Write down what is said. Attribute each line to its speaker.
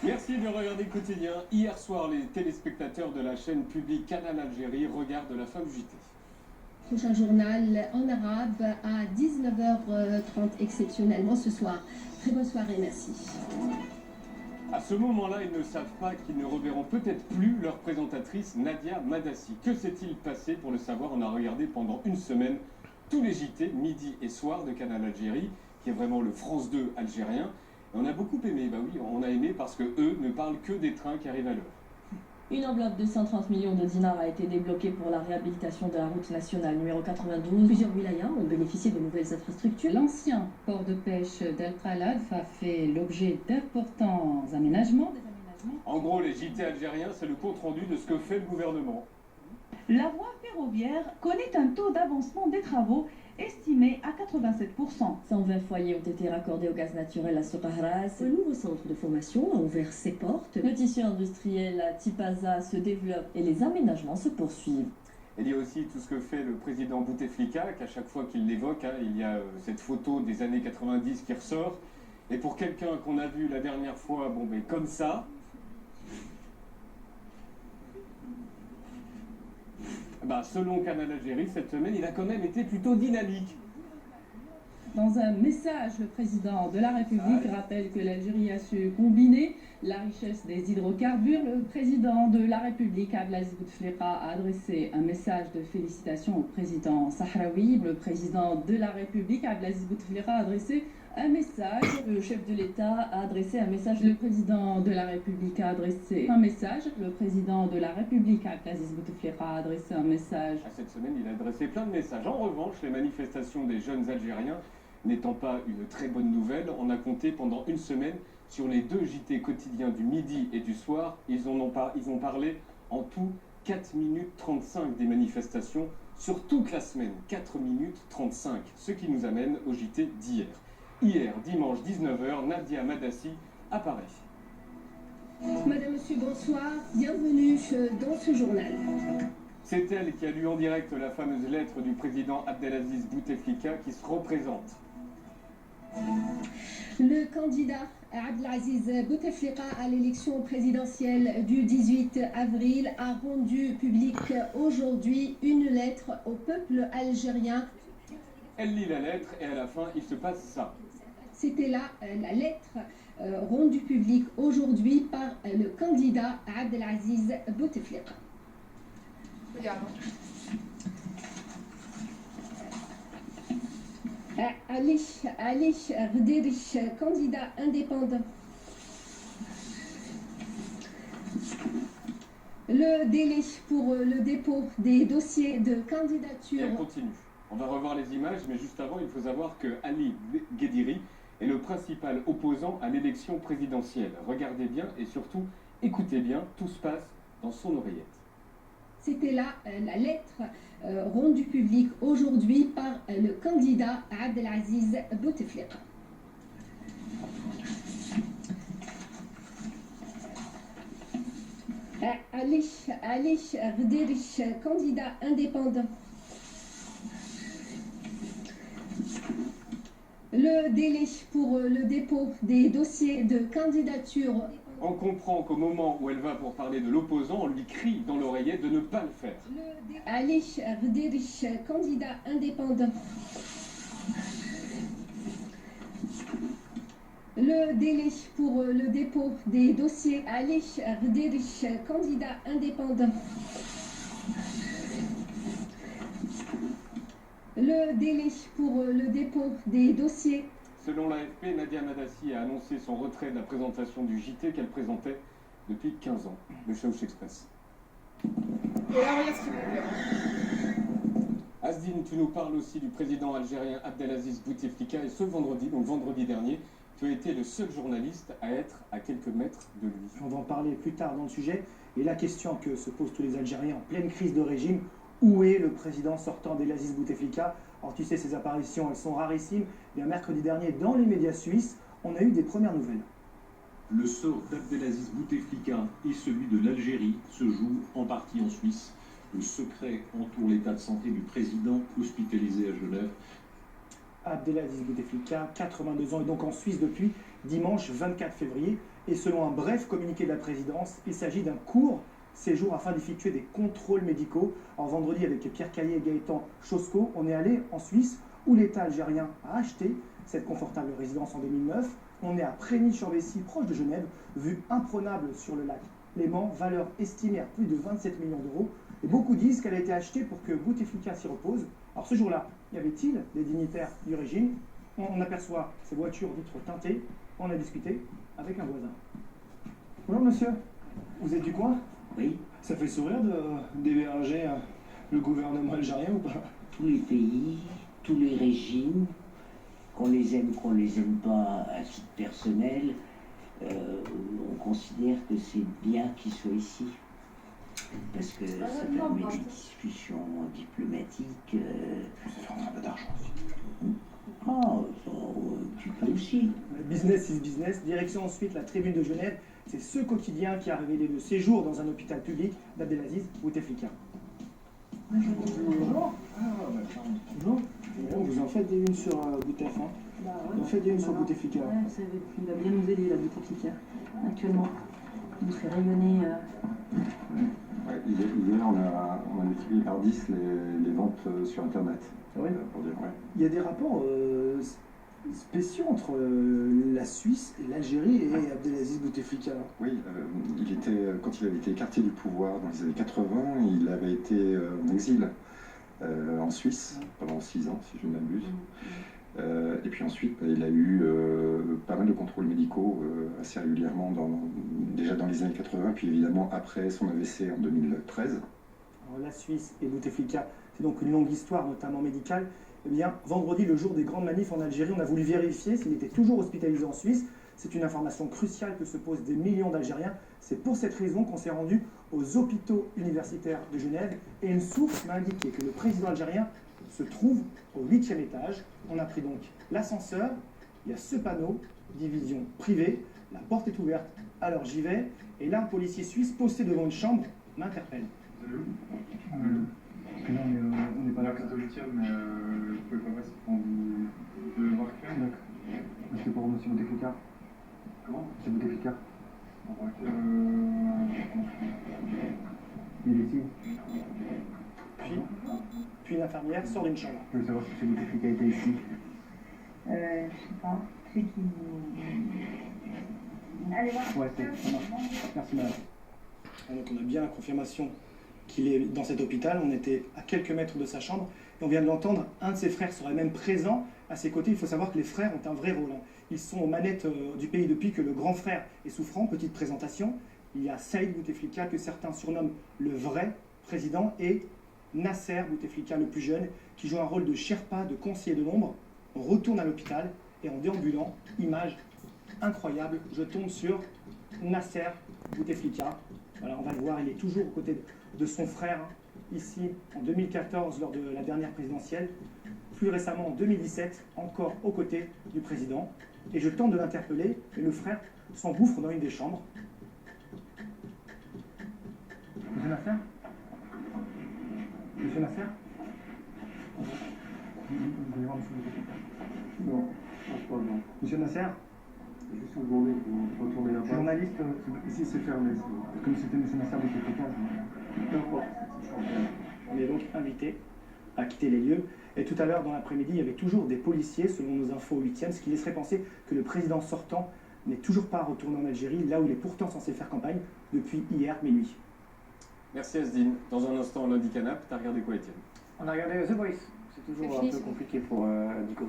Speaker 1: Merci de regarder Quotidien. Hier soir, les téléspectateurs de la chaîne publique Canal Algérie regardent la fin du JT.
Speaker 2: Prochain journal en arabe à 19h30 exceptionnellement ce soir. Très bonne soirée, merci.
Speaker 1: À ce moment-là, ils ne savent pas qu'ils ne reverront peut-être plus leur présentatrice Nadia Madassi. Que s'est-il passé? Pour le savoir, on a regardé pendant une semaine tous les JT, midi et soir de Canal Algérie, qui est vraiment le France 2 algérien. Et on a beaucoup aimé, bah oui, on a aimé parce que eux ne parlent que des trains qui arrivent à l'heure.
Speaker 3: Une enveloppe de 130 millions de dinars a été débloquée pour la réhabilitation de la route nationale numéro 92. Plusieurs wilayas ont bénéficié de nouvelles infrastructures.
Speaker 4: L'ancien port de pêche d'El Khalaf a fait l'objet d'importants aménagements.
Speaker 1: En gros, les JT algériens, c'est le compte-rendu de ce que fait le gouvernement.
Speaker 5: La voie ferroviaire connaît un taux d'avancement des travaux estimé à 87%.
Speaker 3: 120 foyers ont été raccordés au gaz naturel à Soqahras. Le nouveau centre de formation a ouvert ses portes. Le tissu industriel à Tipaza se développe et les aménagements se poursuivent.
Speaker 1: Il y a aussi tout ce que fait le président Bouteflika, qu'à chaque fois qu'il l'évoque, il y a cette photo des années 90 qui ressort. Et pour quelqu'un qu'on a vu la dernière fois, comme ça, selon Canal Algérie, cette semaine, il a quand même été plutôt dynamique.
Speaker 4: Dans un message, le président de la République rappelle que l'Algérie a su combiner la richesse des hydrocarbures. Le président de la République, Abdelaziz Bouteflika, a adressé un message de félicitations au président sahraoui. Le président de la République, Abdelaziz Bouteflika, a adressé un message.
Speaker 3: Le chef de l'État a adressé un message.
Speaker 4: Le président de la République a adressé un message. Le président de la République, Abdelaziz Bouteflika, a adressé un message.
Speaker 1: Cette semaine, il a adressé plein de messages. En revanche, les manifestations des jeunes Algériens n'étant pas une très bonne nouvelle, on a compté pendant une semaine sur les deux JT quotidiens du midi et du soir. Ils ont parlé en tout 4 minutes 35 des manifestations sur toute la semaine. 4 minutes 35, ce qui nous amène au JT d'hier. Hier, dimanche 19h, Nadia Madassi apparaît.
Speaker 2: Madame, Monsieur, bonsoir. Bienvenue dans ce journal.
Speaker 1: C'est elle qui a lu en direct la fameuse lettre du président Abdelaziz Bouteflika qui se représente.
Speaker 2: Le candidat Abdelaziz Bouteflika à l'élection présidentielle du 18 avril a rendu publique aujourd'hui une lettre au peuple algérien.
Speaker 1: Elle lit la lettre et à la fin, il se passe ça.
Speaker 2: C'était là la lettre rendue publique aujourd'hui par le candidat Abdelaziz Bouteflika. Ali Rderi, candidat indépendant. Le délai pour le dépôt des dossiers de candidature.
Speaker 1: Et elle continue. On va revoir les images, mais juste avant, il faut savoir que Ali Ghediri est le principal opposant à l'élection présidentielle. Regardez bien et surtout, écoutez bien, tout se passe dans son oreillette.
Speaker 2: C'était là la lettre rendue publique aujourd'hui par le candidat Abdelaziz Bouteflika. Ali Rderi, candidat indépendant. Le délai pour le dépôt des dossiers de candidature.
Speaker 1: On comprend qu'au moment où elle va pour parler de l'opposant, on lui crie dans l'oreillette de ne pas le faire.
Speaker 2: Ali Rderi, candidat indépendant. Le délai pour le dépôt des dossiers. Ali Rderi, candidat indépendant. Le délai pour le dépôt des dossiers.
Speaker 1: Selon l'AFP, Nadia Madassi a annoncé son retrait de la présentation du JT qu'elle présentait depuis 15 ans, le Chaouch Express.
Speaker 6: Et là, regarde ce qu'il veut faire.
Speaker 1: Asdine, tu nous parles aussi du président algérien Abdelaziz Bouteflika et ce vendredi, donc vendredi dernier, tu as été le seul journaliste à être à quelques mètres de lui.
Speaker 7: On va en parler plus tard dans le sujet. Et la question que se posent tous les Algériens en pleine crise de régime, où est le président sortant Abdelaziz Bouteflika? Alors tu sais, ces apparitions, elles sont rarissimes. Bien, mercredi dernier, dans les médias suisses, on a eu des premières nouvelles.
Speaker 8: Le sort d'Abdelaziz Bouteflika et celui de l'Algérie se jouent en partie en Suisse. Le secret entoure l'état de santé du président hospitalisé à Genève.
Speaker 7: Abdelaziz Bouteflika, 82 ans, est donc en Suisse depuis dimanche 24 février. Et selon un bref communiqué de la présidence, il s'agit d'un court séjour afin d'effectuer des contrôles médicaux. Alors vendredi, avec Pierre Caillé et Gaëtan Chosco, on est allé en Suisse où l'État algérien a acheté cette confortable résidence en 2009. On est à Prégny-sur-Vessie, proche de Genève, vue imprenable sur le lac Léman, valeur estimée à plus de 27 millions d'euros. Et beaucoup disent qu'elle a été achetée pour que Bouteflika s'y repose. Alors ce jour-là, y avait-il des dignitaires du régime? On aperçoit ces voitures vitres teintées. On a discuté avec un voisin. Bonjour monsieur, vous êtes du coin?
Speaker 9: Oui.
Speaker 7: Ça fait sourire d'héberger le gouvernement algérien ou pas?
Speaker 9: Tous les pays, tous les régimes, qu'on les aime pas à titre personnel, on considère que c'est bien qu'ils soient ici. Parce que ça permet des discussions diplomatiques.
Speaker 7: Ça fait rentrer un peu d'argent aussi.
Speaker 9: Tu peux aussi.
Speaker 7: Business is business. Direction ensuite la Tribune de Genève. C'est ce quotidien qui a révélé le séjour dans un hôpital public d'Abdelaziz Bouteflika. Bonjour. Bonjour. Vous en faites des unes sur Boutef, hein? Vous en faites des unes sur Bouteflika.
Speaker 3: Ouais, il va bien nous aider, la Bouteflika, actuellement. Il nous fait rayonner.
Speaker 10: Ouais, hier, on a multiplié par 10 les ventes sur Internet.
Speaker 7: Oui.
Speaker 10: Pour dire, ouais.
Speaker 7: Il y a des rapports spéciaux entre la Suisse et l'Algérie et Abdelaziz Bouteflika.
Speaker 10: Oui, quand il avait été écarté du pouvoir dans les années 80, il avait été en exil en Suisse pendant 6 ans, si je ne m'abuse. Et puis ensuite, il a eu pas mal de contrôles médicaux assez régulièrement, déjà dans les années 80, puis évidemment après son AVC en 2013.
Speaker 7: Alors, la Suisse et Bouteflika, c'est donc une longue histoire, notamment médicale. Eh bien, vendredi, le jour des grandes manifs en Algérie, on a voulu vérifier s'il était toujours hospitalisé en Suisse. C'est une information cruciale que se posent des millions d'Algériens. C'est pour cette raison qu'on s'est rendu aux hôpitaux universitaires de Genève. Et une source m'a indiqué que le président algérien se trouve au 8e étage. On a pris donc l'ascenseur. Il y a ce panneau, division privée. La porte est ouverte, alors j'y vais. Et là, un policier suisse posté devant une chambre m'interpelle.
Speaker 11: Non, mais on n'est pas là que c'est au 8e, mais vous pouvez pas passer pour de voir que. D'accord. C'est pour monsieur Bouteflika. Comment? C'est Bouteflika. Il est ici.
Speaker 7: Puis une infirmière sort d'une chambre.
Speaker 11: Je veux savoir si monsieur Bouteflika était ici.
Speaker 5: Je sais pas. C'est qui. Allez, voir.
Speaker 7: Ouais, ça marche. Merci madame. Donc on a bien la confirmation qu'il est dans cet hôpital. On était à quelques mètres de sa chambre et on vient de l'entendre. Un de ses frères serait même présent à ses côtés. Il faut savoir que les frères ont un vrai rôle. Ils sont aux manettes du pays depuis que le grand frère est souffrant. Petite présentation. Il y a Saïd Bouteflika que certains surnomment le vrai président et Nasser Bouteflika le plus jeune qui joue un rôle de Sherpa, de conseiller de l'ombre. On retourne à l'hôpital et en déambulant, image incroyable, je tombe sur Nasser Bouteflika. Voilà, on va le voir, il est toujours aux côtés de son frère, ici en 2014 lors de la dernière présidentielle, plus récemment en 2017, encore aux côtés du président. Et je tente de l'interpeller, et le frère s'engouffre dans une des chambres. Monsieur Nasser? Monsieur Nasser? Vous allez voir monsieur Bouteflika.
Speaker 11: Non, pas non.
Speaker 7: Monsieur Nasser?
Speaker 11: Juste vous demander pour retourner là-bas.
Speaker 7: Journaliste,
Speaker 11: ici c'est fermé.
Speaker 7: comme c'était monsieur Nasser Bouteflika.
Speaker 11: N'importe.
Speaker 7: On est donc invité à quitter les lieux. Et tout à l'heure, dans l'après-midi, il y avait toujours des policiers, selon nos infos au 8e, ce qui laisserait penser que le président sortant n'est toujours pas retourné en Algérie, là où il est pourtant censé faire campagne depuis hier minuit.
Speaker 1: Merci Asdine. Dans un instant, lundi canap, t'as regardé quoi Étienne?
Speaker 7: On a regardé The Voice. C'est toujours un peu compliqué pour Nico.